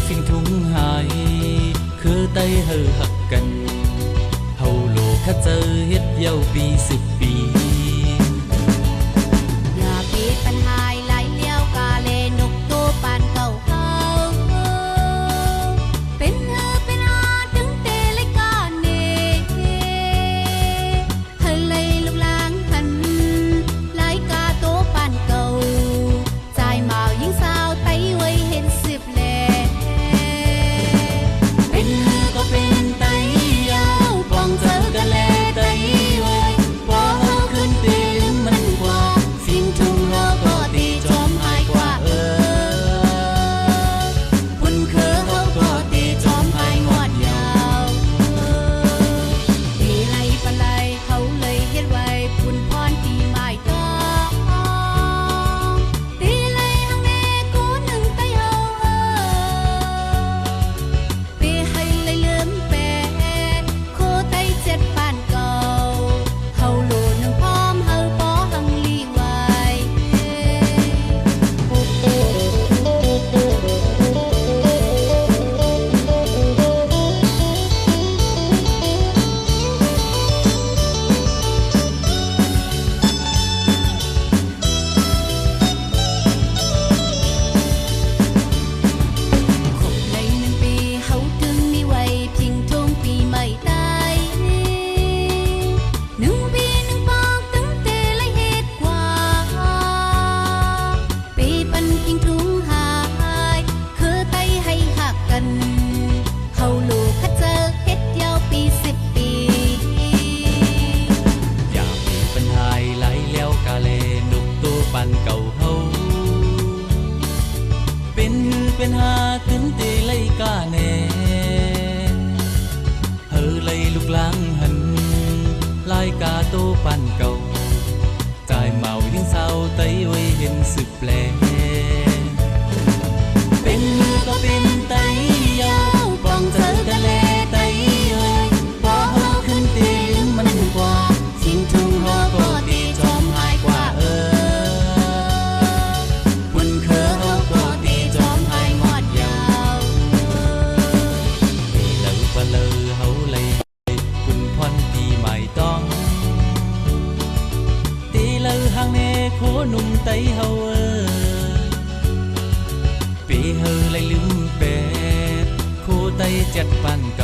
สิ่งทุ่งหายคือไตเฮอหักกันเฮาโลกเจอเฮ็ดเยาวปี10 ปีอย่าปีปัญหาไหลเลี้ยวกาเลนกตัวปานเก่าเขาเป็นเป็นอาถึงเตเลยกาเนเฮเลยลูกลางหันไหลกาตัวปานเก่าใจเมายิ่งสาวไตไว้เห็นสิบแลเป็นก็เป็นไตยาวปองเจอกันแลไตไว้พอเฮาขึ้นเตียงมันกว่าสิ่งทุ่งรอก็ตีจอมหายกว่าพุ่นเคอเฮาก็ตีจอมหายงอดยาวตีไล่ปะไลเขาเลยเฮ็ดไว้พุ่นพรตีไม้ตองตีไล่หังแน่กูหนึ่งไตเฮาปีให้เลยลืมเป็นโคไตเจ็ดปานเก่าเฮาโลนึงพร้อมเฮาปอหังลีไว้ครบเลย1 ปีเฮาถึงมีไว้พิงทุ่งปีใหม่ไต1 ปี1 ปอกถึงเตเลยเฮ็ดกว่าปีปันพิงทุ่งหายคือไตให้หักกันเฮาลูกเจอเฮ็ดยาวปี10 ปีอย่ามีปัญหาไหลแล้วกาเลนกตัวปันเก่าเฮาเป็นหาขึ้นตีไล่กาแน่เฮอไล่ลูกหลังหันลายกาตัวปันเก่าใจเมายิ่งเศร้าไตไว้เห็นสึกแปลเป็นก็เป็นไตยาวปองเจอกันแลไตเอ้ยพอเฮาขึ้นตีลืมมันกว่าสิ่งทุ่งรอก็ตีจอมหายกว่าพุ่นเคอเฮาก็ตีจอมหายงอดยาวตีเลอปะเลอเฮาเลยพุ่นพรปีใหม่ต้องตีเลอหางแน่โคหนุ่มไตเฮาปีเฮอเลยลืมเป็ดโคไตจัดปันเก่า